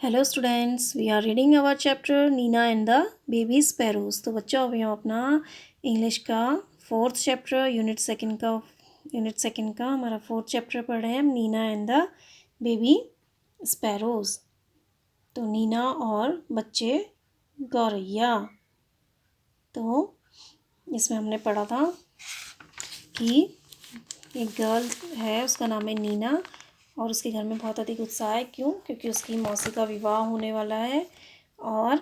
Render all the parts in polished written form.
Hello students, we are reading our chapter Nina and the baby sparrows. तो बच्चों, अभी हम अपना इंग्लिश का फोर्थ चैप्टर यूनिट सेकंड का हमारा फोर्थ चैप्टर पढ़ रहे हैं हम, Nina and the baby sparrows. तो नीना और बच्चे गौरैया। तो इसमें हमने पढ़ा था कि एक गर्ल है, उसका नाम है नीना, और उसके घर में बहुत अधिक उत्साह है। क्यों? क्योंकि उसकी मौसी का विवाह होने वाला है और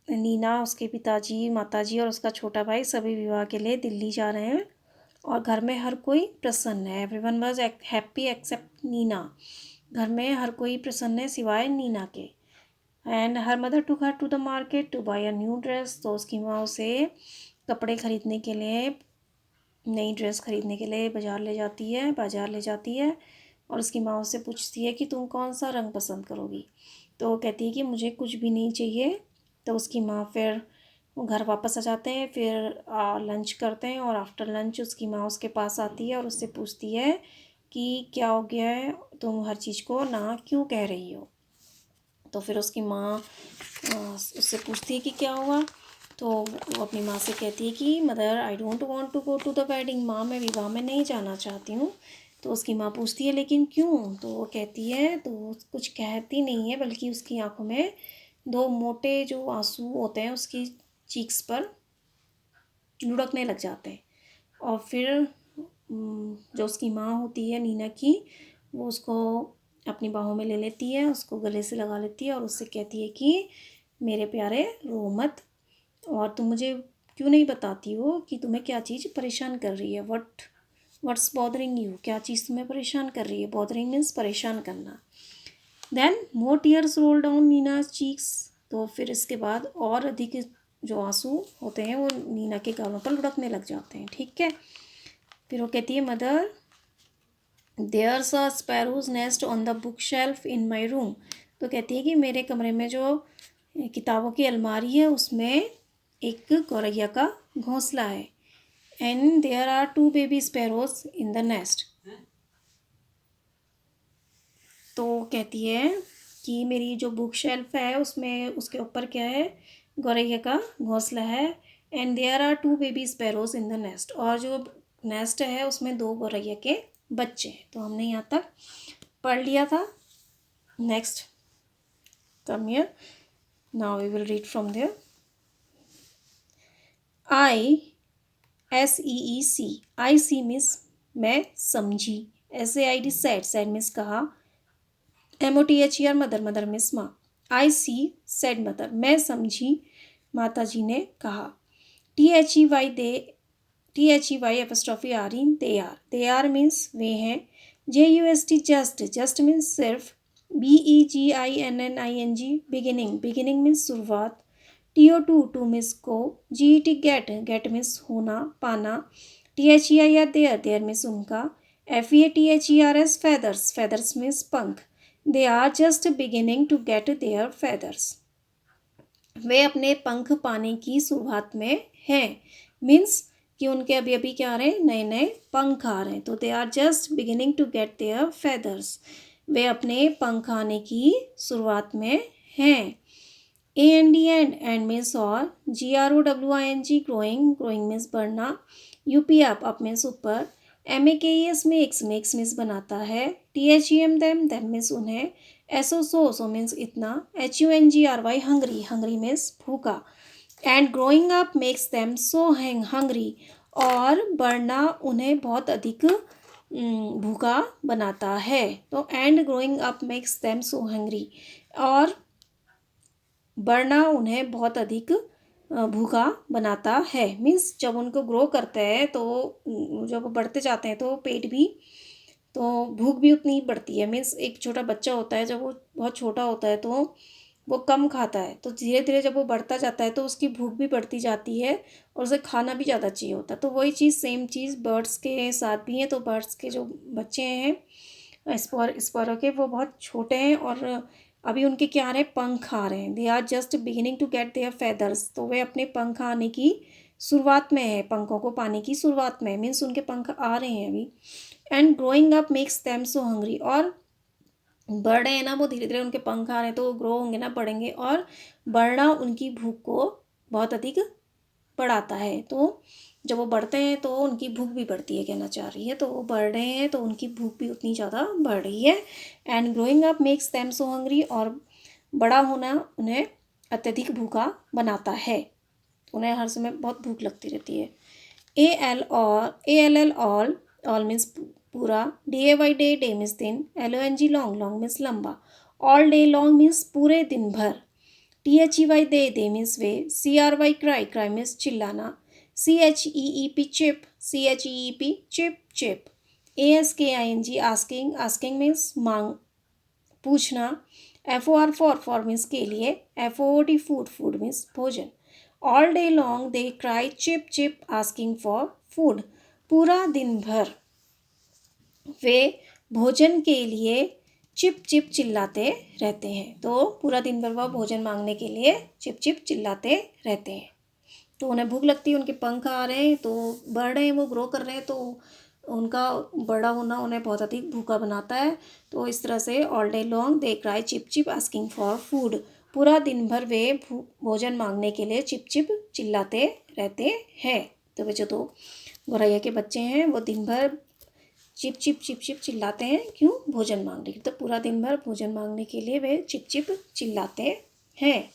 नीना, उसके पिताजी, माताजी और उसका छोटा भाई सभी विवाह के लिए दिल्ली जा रहे हैं और घर में हर कोई प्रसन्न है। Everyone was happy except Nina. घर में हर कोई प्रसन्न है सिवाय नीना के। And her mother took her to the market to buy a new dress. तो उसकी माँ उसे कपड़े खरीदने के लिए, नई ड्रेस खरीदने के लिए बाज़ार ले जाती है और उसकी माँ उससे पूछती है कि तुम कौन सा रंग पसंद करोगी। तो वो कहती है कि मुझे कुछ भी नहीं चाहिए। तो उसकी माँ फिर घर वापस आ जाते हैं, फिर लंच करते हैं और आफ्टर लंच उसकी माँ उसके पास आती है और उससे पूछती है कि क्या हो गया है, तुम हर चीज़ को ना क्यों कह रही हो। तो फिर उसकी माँ उससे पूछती है कि क्या हुआ। तो वो अपनी माँ से कहती है कि mother, I don't want to go to the wedding. माँ, मैं विवाह में नहीं जाना चाहती हूँ। तो उसकी माँ पूछती है लेकिन क्यों। तो वो कहती है, तो वो कुछ कहती नहीं है, बल्कि उसकी आंखों में दो मोटे जो आंसू होते हैं उसकी चीक्स पर लुढ़कने लग जाते हैं। और फिर जो उसकी माँ होती है नीना की, वो उसको अपनी बाहों में ले लेती है, उसको गले से लगा लेती है और उससे कहती है कि मेरे प्यारे, रो मत, और तुम मुझे क्यों नहीं बताती हो कि तुम्हें क्या चीज़ परेशान कर रही है। What's bothering you. क्या चीज़ तुम्हें परेशान कर रही है। बॉदरिंग मीन्स परेशान करना। Then more tears roll down Nina's cheeks. तो फिर इसके बाद और अधिक जो आंसू होते हैं वो नीना के गालों पर लुढ़कने लग जाते हैं। ठीक है। फिर वो कहती है, mother, there's a sparrows nest on the book shelf in my room. तो कहती है कि मेरे कमरे में जो किताबों की अलमारी है उसमें एक गौरैया का घोंसला है। And there are two baby sparrows in the nest. तो कहती है कि मेरी जो बुक शेल्फ है उसमें, उसके ऊपर क्या है, गौरैया का घोंसला है। And there are two baby sparrows in the nest. और जो नेस्ट है उसमें दो गौरैया के बच्चे हैं। तो हमने यहाँ तक पढ़ लिया था। Next, come here, now we will read from there. ISEEC। I see means मैं समझी। SAID said. सैड मीन्स कहा। MOTHER mother. मदर मीन्स माँ। आई सी सैड मदर, मैं समझी, माता जी ने कहा। THEY एपस्ट्रॉफी आर इन they are. They are means वे हैं। JUST just. जस्ट मीन्स सिर्फ। BEGINNING beginning. बिगिनिंग मीन्स शुरुआत। TO टू मीन्स को। GET get. गेट मीन्स होना, पाना। THEIR their. देयर मीन्स उनका। FEATHERS feathers। feathers मीन्स पंख। They are just beginning to get their feathers। वे अपने पंख पाने की शुरुआत में हैं। मीन्स कि उनके अभी अभी क्या आ रहे हैं, नए नए पंख आ रहे हैं। तो they are just beginning to get their feathers। वे अपने पंख आने की शुरुआत में हैं। AND एंड मीन्स और। GROWING growing. ग्रोइंग मीन्स बढ़ना। UP अप मीन्स ऊपर। MEKES makes. मेक्स मीन्स बनाता है। THEM them. देम मीन्स उन्हें। SO सो मीन्स इतना। HUNGRY hungry. हंगरी मीन्स भूखा। And growing up makes them so hungry. और बढ़ना उन्हें बहुत अधिक भूखा बनाता है। तो and growing up makes them so hungry. और बढ़ना उन्हें बहुत अधिक भूखा बनाता है। मीन्स जब उनको ग्रो करते हैं तो जब वो बढ़ते जाते हैं तो पेट भी, तो भूख भी उतनी ही बढ़ती है। मीन्स एक छोटा बच्चा होता है, जब वो बहुत छोटा होता है तो वो कम खाता है, तो धीरे धीरे जब वो बढ़ता जाता है तो उसकी भूख भी बढ़ती जाती है और उसे खाना भी ज़्यादा चाहिए होता है। तो वही चीज़, सेम चीज़ बर्ड्स के साथ भी है। तो बर्ड्स के जो बच्चे हैं स्पैरो के, वो बहुत छोटे हैं और अभी उनके क्या आ रहे हैं, पंख आ रहे हैं। They are just beginning to get their feathers। तो वे अपने पंख आने की शुरुआत में है, पंखों को पाने की शुरुआत में, मीन्स उनके पंख आ रहे हैं अभी। And growing up makes them so hungry. और बढ़ रहे हैं ना, वो धीरे धीरे उनके पंख आ रहे हैं तो वो ग्रो होंगे ना, बढ़ेंगे, और बढ़ना उनकी भूख को बहुत अधिक बढ़ाता है। तो जब वो बढ़ते हैं तो उनकी भूख भी बढ़ती है, कहना चाह रही है। तो वो बढ़ रहे हैं तो उनकी भूख भी उतनी ज़्यादा बढ़ रही है। And growing up makes them so hungry, और बड़ा होना उन्हें अत्यधिक भूखा बनाता है। उन्हें हर समय बहुत भूख लगती रहती है। ALL ऑल मीन्स पूरा, DAY डे मीन्स दिन, LONG लॉन्ग, लॉन्ग मीन्स लंबा, ऑल डे लॉन्ग मीन्स पूरे दिन भर, THEY they means way, CRY cry, cry means चिल्लाना, CHEEP chip, CHEEP chip chip, ASKING asking, asking means मांग, पूछना, FOR for means के लिए, FOOD फूड, फूड मीन्स भोजन, all day long they cry chip chip asking for food, पूरा दिन भर वे भोजन के लिए चिप चिप चिल्लाते रहते हैं। तो पूरा दिन भर वह भोजन मांगने के लिए चिप चिप चिल्लाते रहते हैं। तो उन्हें भूख लगती है, उनके पंख आ रहे हैं तो बढ़ रहे हैं, वो ग्रो कर रहे हैं, तो उनका बड़ा होना उन्हें बहुत अधिक भूखा बनाता है। तो इस तरह से all day long they cry chip chip asking for food, पूरा दिन भर वे भोजन मांगने के लिए चिप चिप चिल्लाते रहते हैं। तो वे जो दो गौरैया के बच्चे हैं वो दिन भर चिप चिप चिप चिप चिल्लाते हैं, क्यों? भोजन मांगने के लिए। तो पूरा दिन भर भोजन मांगने के लिए वे चिप चिप चिल्लाते हैं।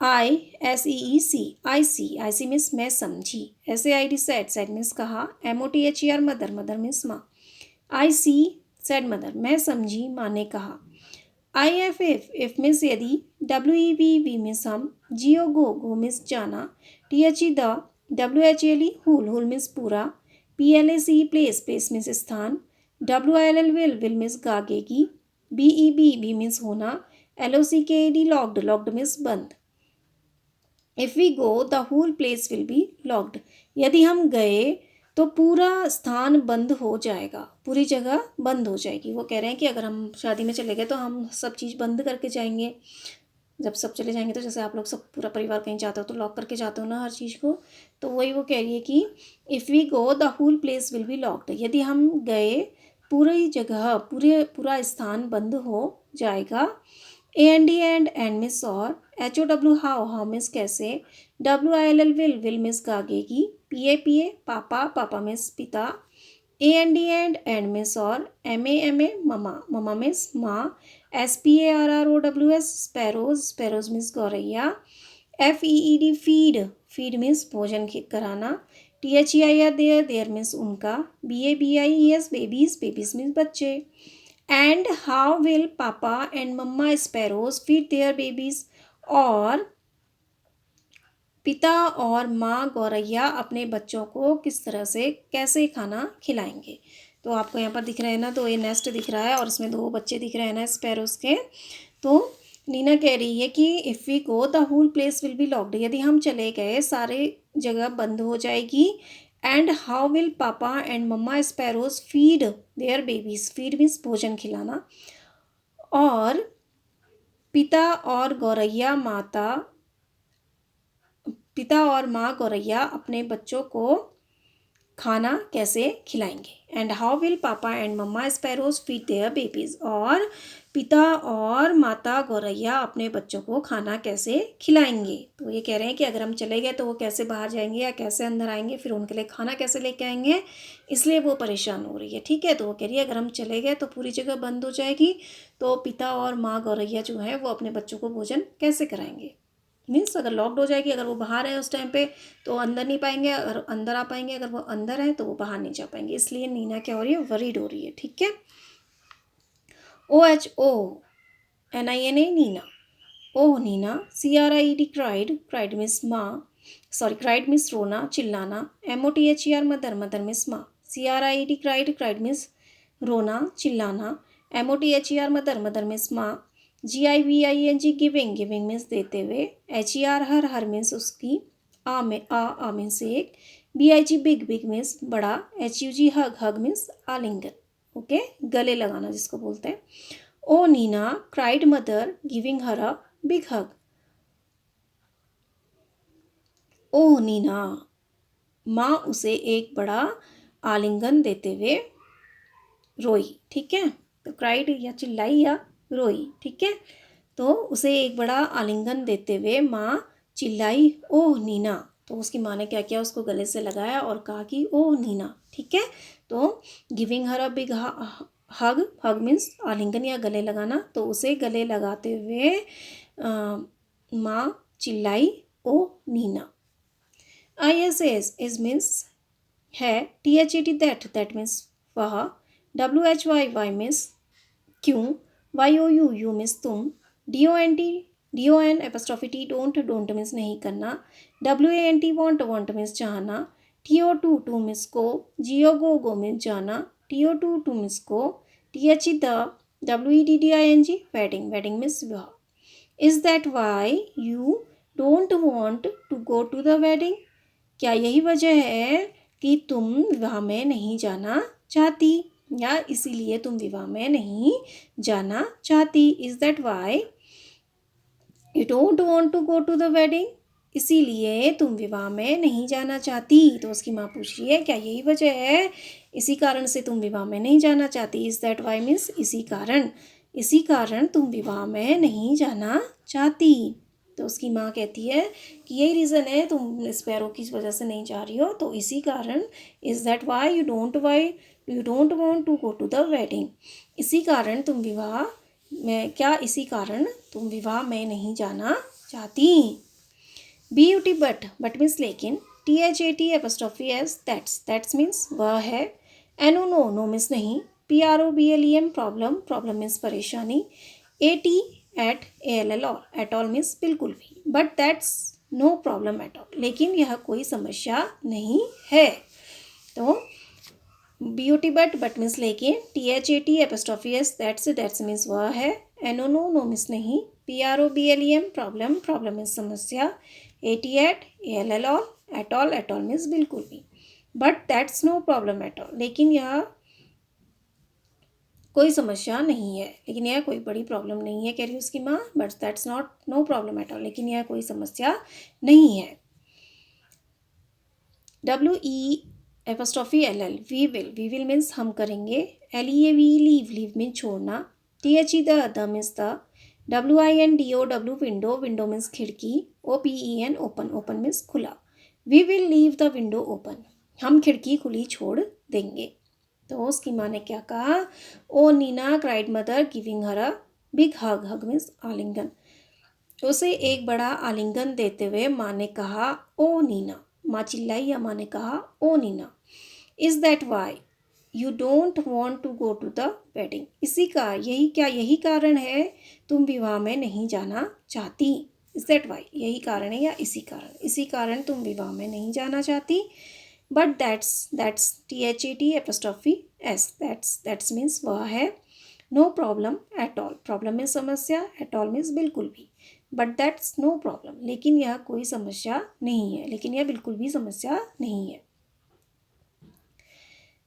आई सी मीन्स मैं समझी, SAID सैड, सैड मीन्स कहा, MOTHER मदर, मदर मीन्स माँ, आई सी सैड मदर मैं समझी, माँ ने कहा। IF इफ मीन्स यदि, WEV मीन्स हम, GO गो मीन्स जाना, THE the, WHLE whole, whole means पूरा, PLACE प्लेस, प्लेस मीन्स स्थान, WILL विल मीन्स गागेगी, BEB मीन्स होना, LOCKED लॉक्ड, लॉक्ड मीन्स बंद। If we go the whole place will be locked, यदि हम गए तो पूरा स्थान बंद हो जाएगा, पूरी जगह बंद हो जाएगी। वो कह रहे हैं कि अगर हम शादी में चले गए तो हम सब चीज़ बंद करके जाएंगे। जब सब चले जाएंगे तो जैसे आप लोग सब पूरा परिवार कहीं जाते हो तो लॉक करके जाते हो ना हर चीज़ को, तो वही वो कह रही है कि if we go the whole place will be locked, यदि हम गए पूरी जगह, पूरा स्थान बंद हो जाएगा। AND एंड मिस और, HOW हाउ मिस कैसे, WILL विल मिस गागेगी, PA पापा, पापा मिस पिता, एंड मिस और, MA ममा, ममा मिस माँ, SPARROWS स्पैरोज, स्पैरोज मिस गौरैया, FEED फीड, फीड मिस भोजन कराना, THEIR देयर मिस उनका, BABIES बेबीज, बेबीज मिस बच्चे। And how will papa and mamma sparrows feed their babies, और पिता और माँ गौरैया अपने बच्चों को किस तरह से, कैसे खाना खिलाएंगे। तो आपको यहाँ पर दिख रहे हैं ना, तो ये नेस्ट दिख रहा है और इसमें दो बच्चे दिख रहे हैं ना स्पैरोज के। तो नीना कह रही है कि if we go the whole place will be locked, यदि हम चले गए सारे जगह बंद हो जाएगी। And how will papa and mamma sparrows feed their babies, feed means भोजन खिलाना, और पिता और माँ गौरैया अपने बच्चों को खाना कैसे खिलाएंगे। And how will papa and mamma sparrows feed their babies, और पिता और माता गौरैया अपने बच्चों को खाना कैसे खिलाएंगे। तो ये कह रहे हैं कि अगर हम चले गए तो वो कैसे बाहर जाएंगे या कैसे अंदर आएंगे, फिर उनके लिए खाना कैसे लेके आएंगे, इसलिए वो परेशान हो रही है। ठीक है, तो वो कह रही है अगर हम चले गए तो पूरी जगह बंद हो जाएगी, तो पिता और माँ गौरैया जो है वो अपने बच्चों को भोजन कैसे कराएंगे। मीन्स अगर लॉक्ड हो जाएगी, अगर वो बाहर है उस टाइम पे तो अंदर नहीं पाएंगे, अगर अंदर आ पाएंगे, अगर वो अंदर है तो वो बाहर नहीं जा पाएंगे। इसलिए नीना क्या हो रही है, वरीड हो रही है। ठीक है, OHONINA Nina, oh Nina, CRIED cried, cried means माँ, सॉरी क्राइड मिस रोना, चिल्लाना, MOTHER मदर, मदर मिस माँ, CRIED क्राइड, क्राइड मिस रोना, चिल्लाना, MOTHER मदर, मदर मिस माँ, GIVING गिविंग, गिविंग मीन्स देते हुए, HER हर मीन्स उसकी, आ मीन्स एक, BIG बिग, बिग मीन्स बड़ा, HUG हग, हग मीन्स आलिंगन, ओके, गले लगाना जिसको बोलते हैं। Oh Nina cried mother giving her a big हग, ओह नीना, माँ उसे एक बड़ा आलिंगन देते हुए रोई। ठीक है, तो क्राइड या चिल्लाई या रोई, ठीक है। तो उसे एक बड़ा आलिंगन देते हुए माँ चिल्लाई, ओह नीना। तो उसकी माँ ने क्या किया, उसको गले से लगाया और कहा कि ओह नीना, ठीक है। तो giving her a big hug, hug means आलिंगन या गले लगाना। तो उसे गले लगाते हुए माँ चिल्लाई, oh Nina. ISS is means है, THET दैट मीन्स वह, WHYY मीन्स क्यों, YOU मीन्स तुम, DON डोंट मीन्स नहीं करना, WANT मीन्स चाहना, TO टू मीन्स को, GO मीन्स जाना, TO टू मीन्स को, THE the, WEDDING wedding means विवाह। Is that why you don't want to go to the wedding, क्या यही वजह है कि तुम विवाह में नहीं जाना चाहती, या इसीलिए तुम विवाह में नहीं जाना चाहती। Is that why you don't want to go to the wedding, इसीलिए तुम विवाह में नहीं जाना चाहती। तो उसकी माँ पूछ रही है, क्या यही वजह है, इसी कारण से तुम विवाह में नहीं जाना चाहती। इज दैट वाई मीन्स इसी कारण तुम विवाह में नहीं जाना चाहती। तो उसकी माँ कहती है कि यही रीज़न है तुम स्पैरो की वजह से नहीं जा रही हो, तो इसी कारण, is that why you don't want to go to the wedding, इसी कारण तुम विवाह में, क्या इसी कारण तुम विवाह में नहीं जाना चाहती। BUT बट मीन्स लेकिन, THAT दैट्स मीन्स वह है, नो मीन्स नहीं, PROBLEM प्रॉब्लम मीन्स परेशानी, AT ALL at all means बिल्कुल भी, but that's no problem at all, लेकिन यह कोई समस्या नहीं है। तो BUT बट मीन्स लेकिन, THAT दैट्स मीन्स वह है, नो मीन्स नहीं, PROBLEM प्रॉब्लम मीन्स समस्या, AT ALL at all means बिल्कुल भी, but that's no problem at all, लेकिन यह कोई समस्या नहीं है, लेकिन यह कोई बड़ी प्रॉब्लम नहीं है, कह रही उसकी माँ, but that's not know problem at all, लेकिन यह कोई समस्या नहीं है। WE'LL वी विल मीन्स हम करेंगे, LEAV लीव मीन्स छोड़ना, THE the means the, WINDOW window means खिड़की, OPEN ओपन मीन्स खुला, we will leave the window open, हम खिड़की खुली छोड़ देंगे। तो उसकी माँ ने क्या कहा, oh Nina cried mother giving her a big hug means आलिंगन। उसे एक बड़ा आलिंगन देते हुए माँ ने कहा, ओ नीना, माँ चिल्लाई या माँ ने कहा, oh Nina. Is that why you don't want to go to the wedding, यही कारण है तुम विवाह में नहीं जाना चाहती। इज दैट वाई यही कारण है या इसी कारण तुम विवाह में नहीं जाना चाहती। But that's THAT that's means वह है, no problem at all, problem means समस्या, एट ऑल मीन्स बिल्कुल भी, बट दैट्स नो प्रॉब्लम, लेकिन यह कोई समस्या नहीं है, लेकिन यह बिल्कुल भी समस्या नहीं है।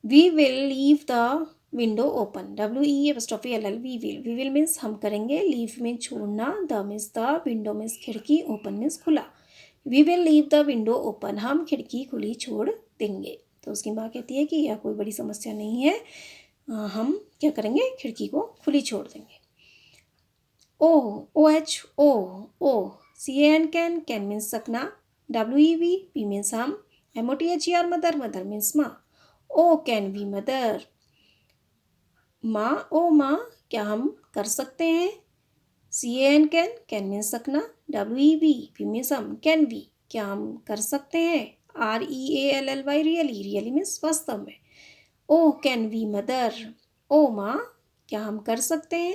We will leave the window open, WE'LL we will means हम करेंगे, लीव मीन्स छोड़ना, the means the, window means खिड़की, ओपन मीन्स खुला, we will leave the window open, हम खिड़की खुली छोड़ देंगे। तो उसकी माँ कहती है कि यह कोई बड़ी समस्या नहीं है, हम क्या करेंगे, खिड़की को खुली छोड़ देंगे। OH oh CAN can means सकना, WEV मीन्स हम, MOTHER मदर मीन्स माँ, ओ कैन वी मदर, माँ ओ माँ क्या हम कर सकते हैं, CAN कैन मीन्स सकना, WEV मीन्स हम, कैन वी क्या हम कर सकते हैं, REALLY रियली मीन्स वास्तव में, ओ कैन वी मदर, ओ माँ क्या हम कर सकते हैं,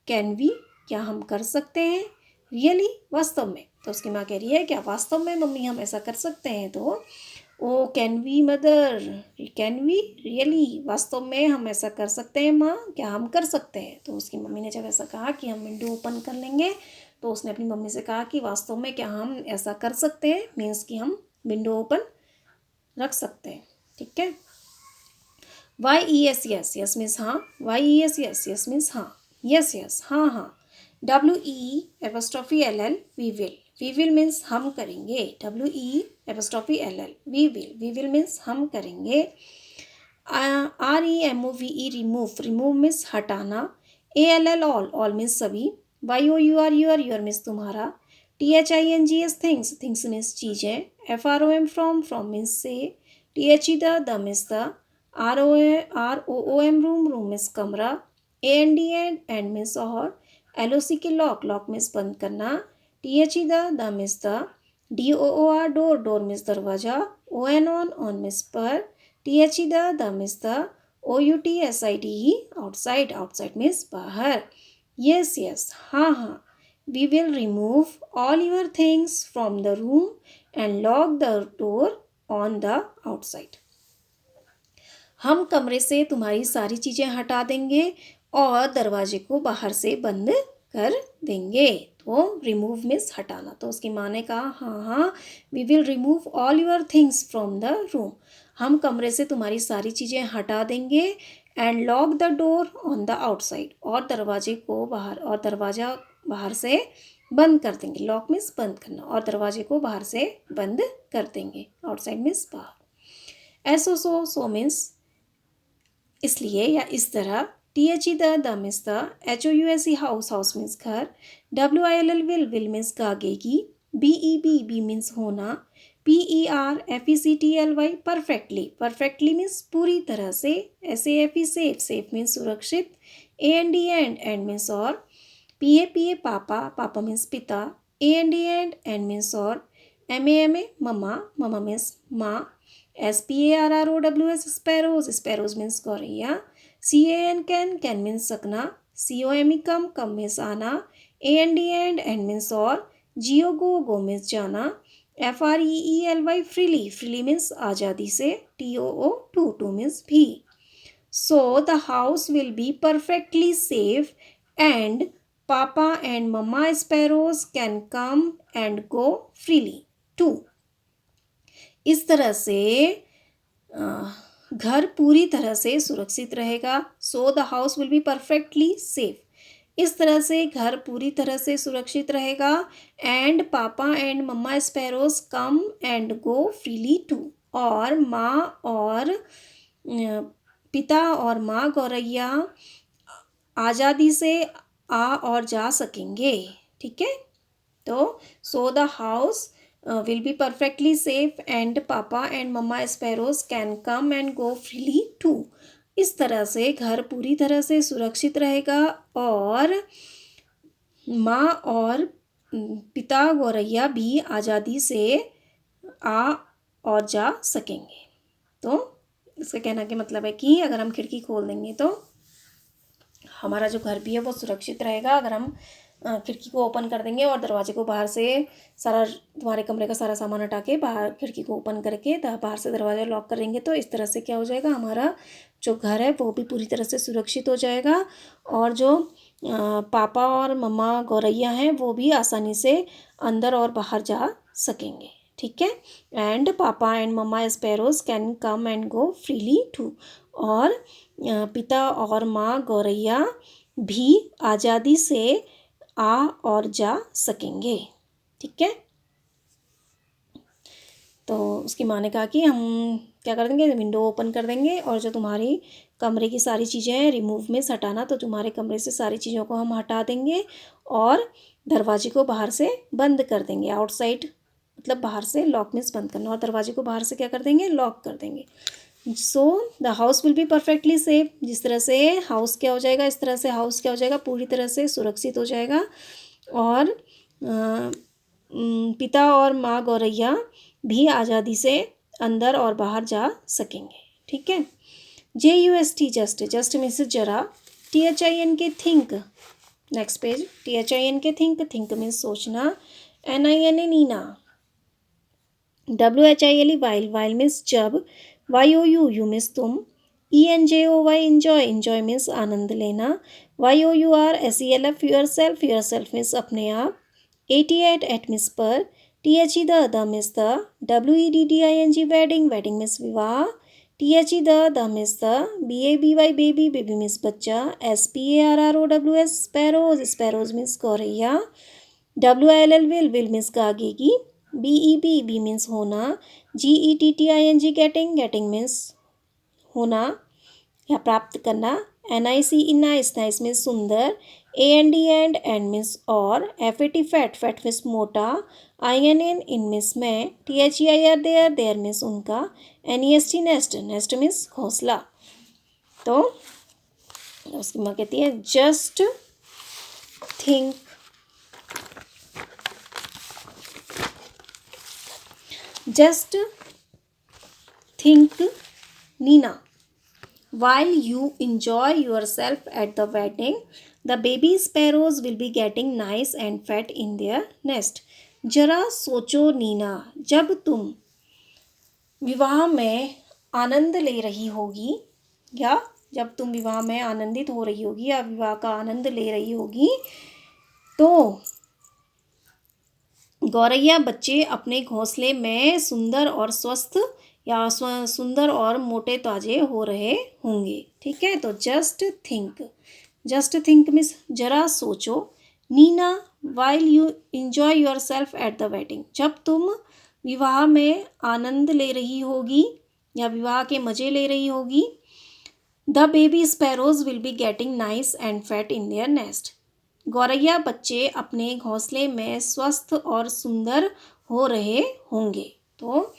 कैन वी क्या हम कर सकते हैं, रियली वास्तव में। तो उसकी माँ कह रही है, क्या वास्तव में मम्मी हम ऐसा कर सकते हैं। तो oh can we mother, can we really वास्तव में हम ऐसा कर सकते हैं माँ, क्या हम कर सकते हैं। तो उसकी मम्मी ने जब ऐसा कहा कि हम विंडो ओपन कर लेंगे, तो उसने अपनी मम्मी से कहा कि वास्तव में क्या हम ऐसा कर सकते हैं, मीन्स कि हम विंडो ओपन रख सकते हैं, ठीक है। YES यस मीन्स हाँ, YES यस मीन्स हाँ, यस हाँ हाँ, WE'LL वी विल मीन्स हम करेंगे, WE'LL वी विल मीन्स हम करेंगे, REMOVE remove मीन्स हटाना. ALL all मीन्स सभी. YOUR your मीन्स तुम्हारा. THINGS things मीन्स चीज़ें. FROM from मीन्स से. THE the means the. ROOM room means कमरा. and मीन्स और. LOCK lock मीन्स बंद करना. THE the means the. DOOR door means दरवाजा. on means पर. THE the means the. OUTSIDE outside means बाहर. Yes हाँ. We will remove all your things from the room and lock the door on the outside. हम कमरे से तुम्हारी सारी चीज़ें हटा देंगे और दरवाजे को बाहर से बंद कर देंगे. तो रिमूव मीन्स हटाना. तो उसकी माँ ने कहा हाँ we will remove all your things from the room. हम कमरे से तुम्हारी सारी चीज़ें हटा देंगे. And lock the door on the outside. और दरवाजा बाहर से बंद कर देंगे. लॉक मीन्स बंद करना. और दरवाजे को बाहर से बंद कर देंगे. आउटसाइड मीन्स बाहर. सो मीन्स इसलिए या इस तरह. THE the means the. HOUSE house means घर. WILL विल मीन्स गागेगी. BEB मीन्स होना. PERFECTLY परफेक्टली मीन्स पूरी तरह से. SAFE सेफ मीन्स सुरक्षित. एंड मीन्स और. PA पापा मीन्स पिता. एंड मीन्स और. MAMA मम्मा मीन्स माँ. SPARROWS स्पैरोज मीन्स गौरैया. CAN मीन्स सकना. COME कम मीन्स आना. एंड मीन्स और. गो मीन्स जाना. FREELY फ्रीली मीन्स आज़ादी से. TOO टू मीन्स भी. So the house will be perfectly safe and Papa and Mama sparrows can come and go freely too. इस तरह से घर पूरी तरह से सुरक्षित रहेगा. So the house will be perfectly safe. इस तरह से घर पूरी तरह से सुरक्षित रहेगा. And papa and mamma sparrows come and go freely too. और माँ और पिता और माँ गौरैया आज़ादी से आ और जा सकेंगे. ठीक है. तो so the house will be perfectly safe and papa and mamma sparrows can come and go freely too. इस तरह से घर पूरी तरह से सुरक्षित रहेगा और माँ और पिता गौरैया भी आज़ादी से आ और जा सकेंगे. तो इसका कहना के मतलब है कि अगर हम खिड़की खोल देंगे तो हमारा जो घर भी है वो सुरक्षित रहेगा. अगर हम खिड़की को ओपन कर देंगे और दरवाजे को बाहर से सारा तुम्हारे कमरे का सारा सामान हटा के बाहर खिड़की को ओपन करके बाहर से दरवाज़ा लॉक करेंगे तो इस तरह से क्या हो जाएगा. हमारा जो घर है वो भी पूरी तरह से सुरक्षित हो जाएगा. और जो पापा और मम्मा गौरैया हैं वो भी आसानी से अंदर और बाहर जा सकेंगे. ठीक है. And papa and mamma sparrows can come and go freely too. और पिता और माँ गौरैया भी आज़ादी से आ और जा सकेंगे. ठीक है. तो उसकी माँ ने कहा कि हम क्या कर देंगे, विंडो ओपन कर देंगे और जो तुम्हारी कमरे की सारी चीज़ें हैं रिमूव में हटाना, तो तुम्हारे कमरे से सारी चीज़ों को हम हटा देंगे और दरवाजे को बाहर से बंद कर देंगे. आउटसाइड मतलब बाहर से. लॉक मीन्स बंद करना. और दरवाजे को बाहर से क्या कर देंगे, लॉक कर देंगे. सो the house will be perfectly safe. जिस तरह से हाउस क्या हो जाएगा, इस तरह से हाउस क्या हो जाएगा, पूरी तरह से सुरक्षित हो जाएगा. और पिता और माँ गौरैया भी आज़ादी से अंदर और बाहर जा सकेंगे. ठीक है. JUST जस्ट मीन्स जरा. THIN के थिंक. Next page. THIN के थिंक मीन्स सोचना. NINA Nina. WHILE while means जब. YOU मीन्स तुम. ENJOY इंजॉय मीन्स आनंद लेना. YOURSELF योरसेल्फ मीन्स अपने आप. 88 एट मीन्स पर. THE the means the. WEDDING wedding means विवाह. THE the means the. BABY baby means बच्चा. SPARROWS स्पैरोज मीन्स गौरैया. WILL विल मीन्स गागेगी. BEB मीन्स होना. GETTING गेटिंग मीन्स होना या प्राप्त करना, NIC in nice, nice means सुंदर, AND एंड मीन्स और, FAT फैट, फैट मीन्स मोटा, INN इन मीन्स मैं, THEIR देयर मीन्स उनका, NEST नेस्ट, नेस्ट मीन्स घोंसला। तो उसकी माँ कहती है just think, just think Nina, while you enjoy yourself at the wedding, the baby sparrows will be getting nice and fat in their nest. जरा सोचो नीना, जब तुम विवाह में आनंद ले रही होगी, या जब तुम विवाह में आनंदित हो रही होगी या विवाह का आनंद ले रही होगी, तो गौरैया बच्चे अपने घोंसले में सुंदर और स्वस्थ या सुंदर और मोटे ताजे हो रहे होंगे। ठीक है, तो जस्ट थिंक मीन्स जरा सोचो, Nina while you enjoy yourself at the wedding, जब तुम विवाह में आनंद ले रही होगी या विवाह के मज़े ले रही होगी, the baby sparrows will be getting nice and fat in their nest, गौरैया बच्चे अपने घोंसले में स्वस्थ और सुंदर हो रहे होंगे। तो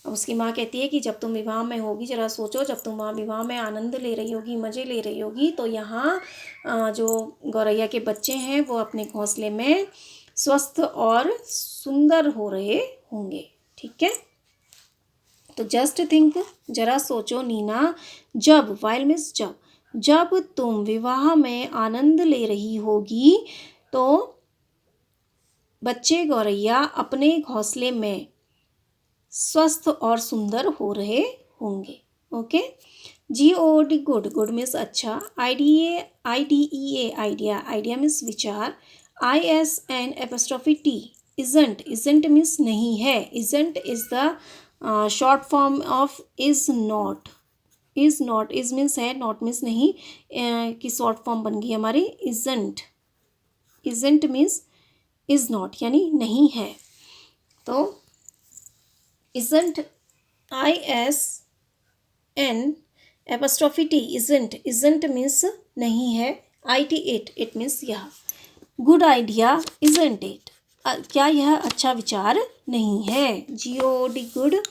उसकी माँ कहती है कि जब तुम विवाह में होगी, जरा सोचो, जब तुम वहाँ विवाह में आनंद ले रही होगी, मज़े ले रही होगी, तो यहाँ जो गौरैया के बच्चे हैं वो अपने घोंसले में स्वस्थ और सुंदर हो रहे होंगे। ठीक है, तो जस्ट थिंक, जरा सोचो नीना, जब, वाइल मीन्स जब तुम विवाह में आनंद ले रही होगी, तो बच्चे गौरैया अपने घोंसले में स्वस्थ और सुंदर हो रहे होंगे। Okay, GOD good, good means अच्छा, IDEA आइडिया मीन्स विचार, ISN apostrophe T isn't means नहीं है, isn't is the short form of is not is means है, नॉट मीन्स नहीं, की शॉर्ट फॉर्म बन गई हमारी इजंट मीन्स इज नॉट यानी नहीं है। तो isn't ISN apostrophe T isn't means नहीं है, IT इट मीन्स यह, गुड आइडिया इजंट इट, क्या यह अच्छा विचार नहीं है, GOD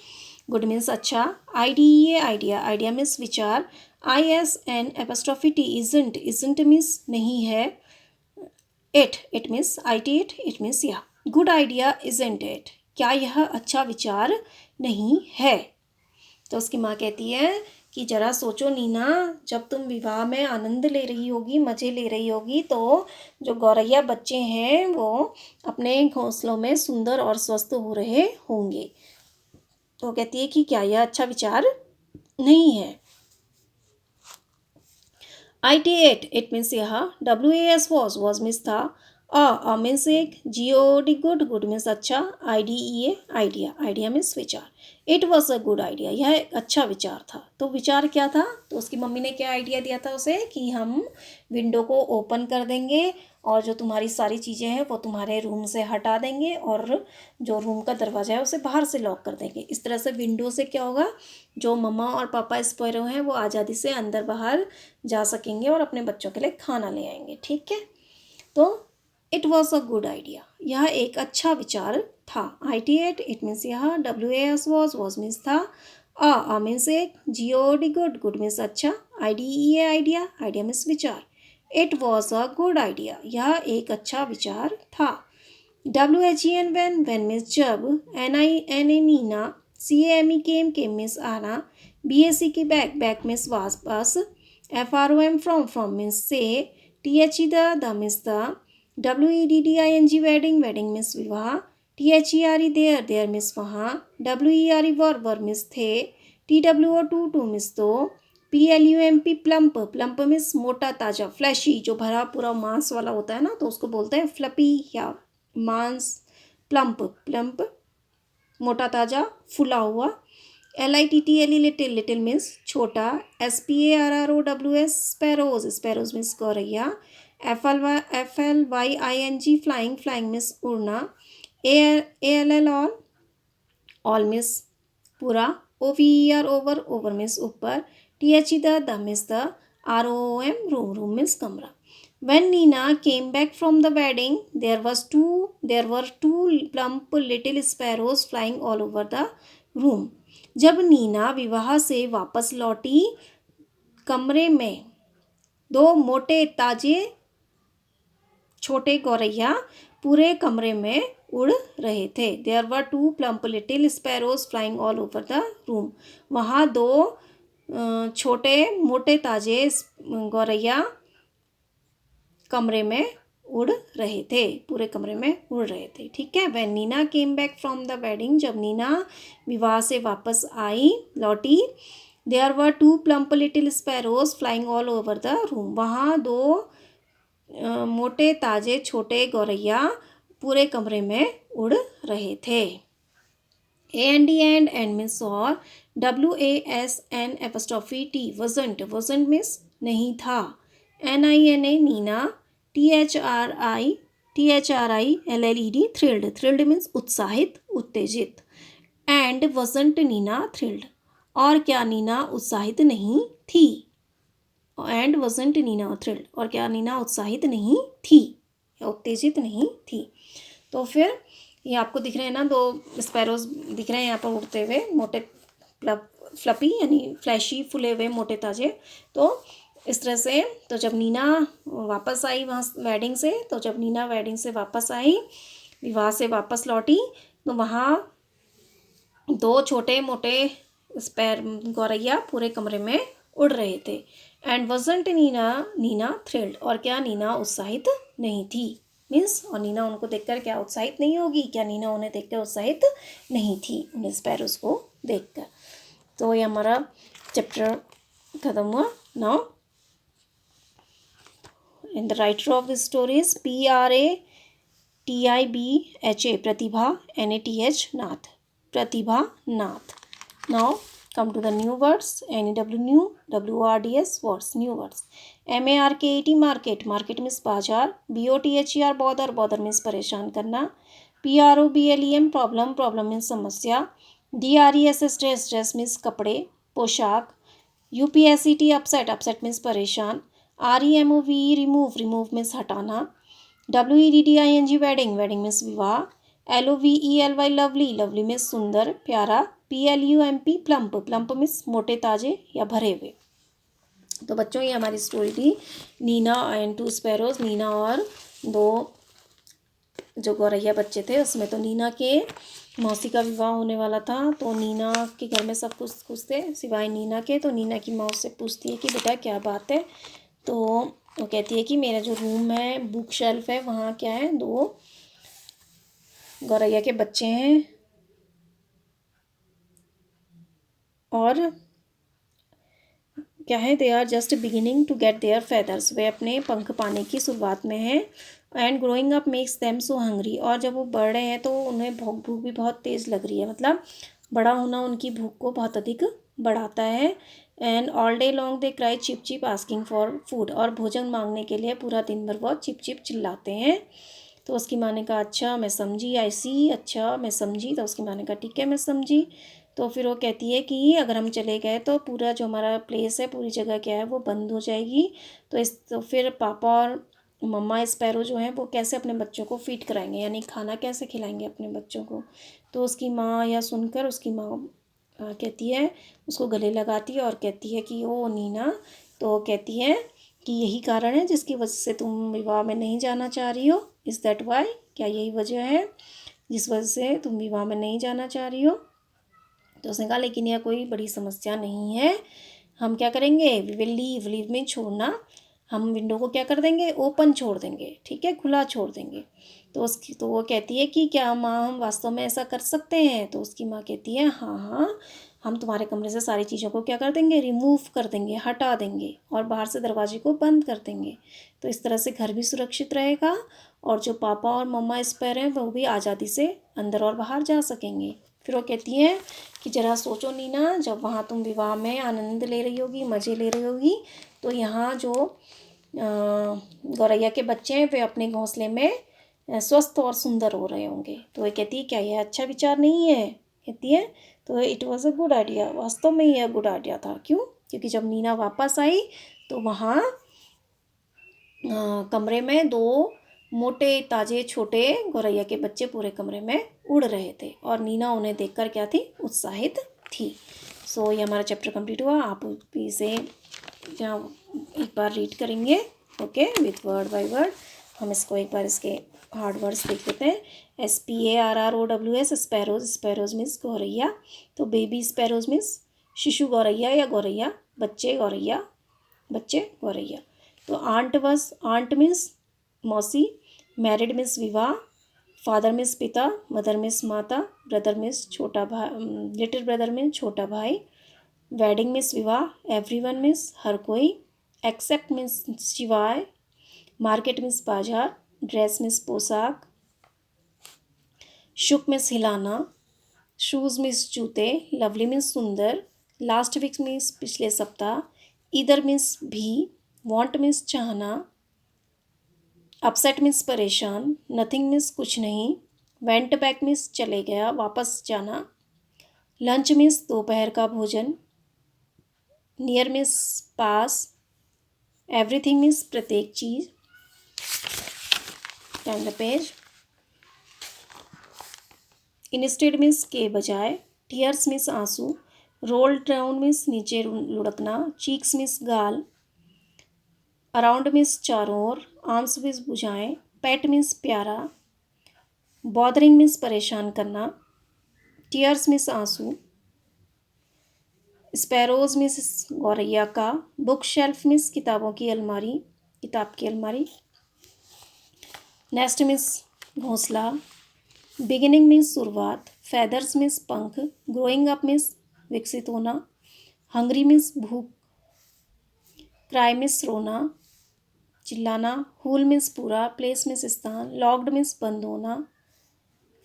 गुड मीन्स अच्छा, IDEA आइडिया मीन्स विचार, ISN apostrophe T isn't means नहीं है, it means IT it means यह, गुड आइडिया इजंट इट, क्या यह अच्छा विचार नहीं है। तो उसकी माँ कहती है कि जरा सोचो नीना, जब तुम विवाह में आनंद ले रही होगी, मज़े ले रही होगी, तो जो गौरैया बच्चे हैं वो अपने घोंसलों में सुंदर और स्वस्थ हो रहे होंगे। तो कहती है कि क्या यह अच्छा विचार नहीं है। IT इट मीन्स यह, WAS वॉज मीन्स था, मीन्स एक, GOD गुड मीन्स अच्छा, IDEA आइडिया मीन्स विचार, it was a good idea, यह एक अच्छा विचार था। तो विचार क्या था, तो उसकी मम्मी ने क्या आइडिया दिया था उसे कि हम विंडो को ओपन कर देंगे और जो तुम्हारी सारी चीज़ें हैं वो तुम्हारे रूम से हटा देंगे और जो रूम का दरवाज़ा है उसे बाहर से लॉक कर देंगे। इस तरह से विंडो से क्या होगा, जो मम्मा और पापा स्पैरो हैं वो आज़ादी से अंदर बाहर जा सकेंगे और अपने बच्चों के लिए खाना ले आएंगे। ठीक है, तो it was a good idea, यह एक अच्छा विचार था। IT इट मीन्स यह, WAS वॉज मीन्स था, मीन्स एक, GOD गुड मीन्स अच्छा, IDEA आइडिया मीन्स विचार, it was a good idea, यह एक अच्छा विचार था। WHEN when मीन्स जब, NINA नीना, CAME केम मीन्स आना, BAC की बैक मीन्स वास, FROM फ्रॉम मीन्स से, THE the means the, WEDDING wedding means विवाह, THERE देयर मीन्स वहाँ, WERE वर मीन्स थे, TWO टू मीन्स तो, PLUMP प्लम्प मीन्स मोटा ताजा, फ्लैशी जो भरा पूरा मांस वाला होता है ना, तो उसको बोलते हैं फ्लपी या मांस, प्लम्प मोटा ताजा फुला हुआ, LITTLE लिटिल मीन्स छोटा, SPARROWS स्पैरोज मीन्स गौरैया, FLYING फ्लाइंग मीन्स उड़ना, ALL ऑल मीन्स पूरा, OVER ओवर मीन्स ऊपर, THE the means the ROOM room means kamra. When Nina came back from the wedding, there were two plump little sparrows flying all over the room. जब नीना विवाह से वापस लौटी, कमरे में दो मोटे ताजे छोटे गौरैया पूरे कमरे में उड़ रहे थे. There were two plump little sparrows flying all over the room. वहाँ दो छोटे मोटे ताजे गौरैया कमरे में उड़ रहे थे, पूरे कमरे में उड़ रहे थे. ठीक है. When Nina came back from the wedding, जब नीना विवाह से वापस आई, लौटी, there were two plump little sparrows flying all over the room. वहाँ दो मोटे ताजे छोटे गौरैया पूरे कमरे में उड़ रहे थे. A and means or. WASN''T wasn't means नहीं था. NINA Neena. THRILLED thrilled means उत्साहित उत्तेजित. And wasn't Neena thrilled. और क्या नीना उत्साहित नहीं थी. And wasn't Neena thrilled. और क्या नीना उत्साहित नहीं थी या उत्तेजित नहीं थी. तो फिर ये आपको दिख रहे हैं ना, दो स्पैरोज दिख रहे हैं यहाँ पर उड़ते हुए, मोटे फ्लपी यानी फ्लैशी फुले हुए मोटे ताजे. तो इस तरह से तो जब नीना वापस आई वहाँ वेडिंग से, तो जब नीना वेडिंग से वापस आई, विवाह से वापस लौटी, तो वहाँ दो छोटे मोटे गौरैया पूरे कमरे में उड़ रहे थे. And wasn't Nina thrilled. और क्या नीना उत्साहित नहीं थी. मीन्स और नीना उनको देखकर क्या उत्साहित नहीं होगी. क्या नीना उन्हें देखकर उत्साहित नहीं थी, उन्हें स्पैरोज को देखकर. तो ये हमारा चैप्टर खत्म हुआ. Now in the writer of the stories PRATIBHA Pratibha, NATH Nath, Pratibha Nath. Now come to the new words. NEW new, WORDS words, new words. MARKET market means बाजार. BOTHER bother means परेशान करना. PROBLEM problem means समस्या. DRESS dress means कपड़े पोशाक. UPSET upset means परेशान. REMOVE remove means हटाना. WEDDING wedding means विवाह. LOVELY lovely means सुंदर प्यारा. PLUMP means मोटे ताजे या भरे हुए. तो बच्चों ये हमारी स्टोरी थी Nina and two sparrows. Nina और दो जो गौरैया बच्चे थे, उसमें तो नीना के मौसी का विवाह होने वाला था, तो नीना के घर में सब कुछ खुश थे सिवाय नीना के. तो नीना की माँ उससे पूछती है कि बेटा क्या बात है. तो वो कहती है कि मेरा जो रूम है, बुक शेल्फ है, वहाँ क्या है, दो गौरैया के बच्चे हैं और क्या है, they are just beginning to get their feathers. वे अपने पंख पाने की शुरुआत में हैं. And growing up makes them so hungry. और जब वो बढ़ रहे हैं तो उन्हें भूख भी बहुत तेज़ लग रही है. मतलब बड़ा होना उनकी भूख को बहुत अधिक बढ़ाता है. And all day long they cry chip chip asking for food. और भोजन मांगने के लिए पूरा दिन भर वो चिप चिप चिल्लाते हैं. तो उसकी माँ ने कहा अच्छा मैं समझी, आई सी, अच्छा मैं समझी. तो उसकी माँ ने कहा ठीक है मैं समझी. तो फिर वो कहती है कि अगर हम चले गए तो पूरा जो हमारा प्लेस है, पूरी जगह क्या है वो बंद हो जाएगी. तो फिर पापा और मम्मा स्पैरो जो हैं वो कैसे अपने बच्चों को फीड कराएंगे, यानी खाना कैसे खिलाएंगे अपने बच्चों को. तो उसकी माँ यह सुनकर उसकी माँ कहती है, उसको गले लगाती है और कहती है कि ओ नीना. तो कहती है कि यही कारण है जिसकी वजह से तुम विवाह में नहीं जाना चाह रही हो. Is that why. क्या यही वजह है जिस वजह से तुम विवाह में नहीं जाना चाह रही हो. तो उसने कहा लेकिन यह कोई बड़ी समस्या नहीं है. हम क्या करेंगे, वी विल लीव में छोड़ना. हम विंडो को क्या कर देंगे, ओपन छोड़ देंगे. ठीक है, खुला छोड़ देंगे. तो वो कहती है कि क्या माँ हम वास्तव में ऐसा कर सकते हैं. तो उसकी माँ कहती है हाँ हम तुम्हारे कमरे से सारी चीज़ों को क्या कर देंगे, रिमूव कर देंगे, हटा देंगे और बाहर से दरवाजे को बंद कर देंगे. तो इस तरह से घर भी सुरक्षित रहेगा और जो पापा और मम्मा स्पैरो हैं वो भी आज़ादी से अंदर और बाहर जा सकेंगे. फिर वो कहती है कि ज़रा सोचो नीना, जब वहाँ तुम विवाह में आनंद ले रही होगी, मज़े ले रही होगी, तो यहाँ जो गौरैया के बच्चे हैं वे अपने घोंसले में स्वस्थ और सुंदर हो रहे होंगे. तो वो कहती है क्या यह अच्छा विचार नहीं है. कहती है तो it was a good idea. वास्तव में यह गुड आइडिया था. क्यों, क्योंकि जब नीना वापस आई तो वहाँ कमरे में 2 मोटे ताजे छोटे गौरैया के बच्चे पूरे कमरे में उड़ रहे थे और नीना उन्हें देखकर क्या थी, उत्साहित थी। सो ये हमारा चैप्टर कंप्लीट हुआ। आप इसे एक बार रीड करेंगे, okay, with word by word. हम इसको एक बार इसके हार्ड वर्ड्स देख लेते हैं। SPARROWS, स्पैरोज, स्पैरोज मीन्स गौरैया। तो बेबी स्पैरोज मीन्स शिशु गौरैया या गौरैया, बच्चे गौरैया, बच्चे गौरैया। तो आंट मीन्स मौसी, मैरिड मीन्स विवाह, फादर मीन्स पिता, मदर मीन्स माता, ब्रदर मीन्स छोटा भाई, लिटिल ब्रदर मीन्स छोटा भाई, वेडिंग मीन्स विवाह, एवरीवन मीन्स हर कोई, एक्सेप्ट मीन्स सिवाय, मार्केट मीन्स बाजार, ड्रेस मीन्स पोशाक, शुक मीन्स हिलाना, शूज़ मीन्स जूते, लवली मीन्स सुंदर, लास्ट वीक मीन्स पिछले सप्ताह, इधर मीन्स भी, वांट मीन्स चाहना, अपसेट मीन्स परेशान, नथिंग मीन्स कुछ नहीं, वेंट बैक मीन्स चले गया, वापस जाना, लंच मीन्स दोपहर का भोजन, नियर मीन्स पास, एवरीथिंग मीन्स प्रत्येक चीज़। Turn the page. Instead means के बजाय, टीयर्स मीन्स आंसू, रोल डाउन मीन्स नीचे लुढ़कना, चीक्स मीन्स गाल, अराउंड मीन्स चारों ओर, आर्म्स मीन्स भुजाएं, पेट मीन्स प्यारा, बॉदरिंग मीन्स परेशान करना, टीयर्स मीन्स आंसू, स्पैरोज मीन्स गौरैया का, बुक शेल्फ मीन्स किताबों की अलमारी, किताब की अलमारी, नेस्ट मीन्स घोंसला, बिगिनिंग मीन्स शुरुआत, फेदर्स मीन्स पंख, ग्रोइंग अप मीन्स विकसित होना, हंग्री मीन्स भूख, क्राई मीन्स रोना, चिल्लाना, होल मीन्स पूरा, प्लेस मीन्स स्थान, लॉक्ड मीन्स बंद होना,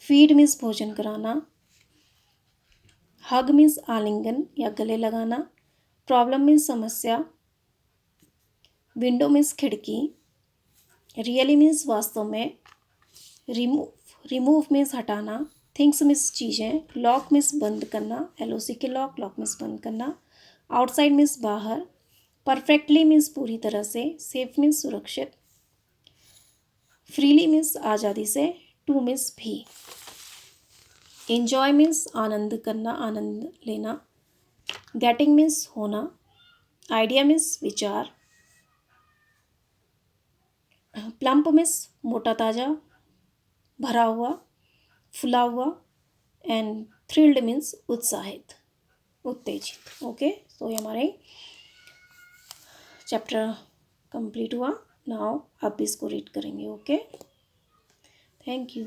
फीड मीन्स भोजन कराना, हग मीन्स आलिंगन या गले लगाना, प्रॉब्लम मीन्स समस्या, विंडो मीन्स खिड़की, रियली मीन्स वास्तव में, रिमूव मीन्स हटाना, थिंग्स मीन्स चीज़ें, लॉक मीन्स बंद करना, LOC के लॉक मीन्स बंद करना, आउटसाइड मीन्स बाहर, परफेक्टली मीन्स पूरी तरह से, सेफ मीन्स सुरक्षित, फ्रीली मीन्स आज़ादी से, टू मीन्स भी, एंजॉय मीन्स आनंद करना, आनंद लेना, गेटिंग मीन्स होना, आइडिया मीन्स विचार, प्लम्प मीन्स मोटा ताज़ा, भरा हुआ, फुला हुआ, एंड थ्रिल्ड मीन्स उत्साहित, उत्तेजित। ओके, तो ये हमारे चैप्टर कंप्लीट हुआ। नाउ आप इसको रीड करेंगे। Okay, thank you.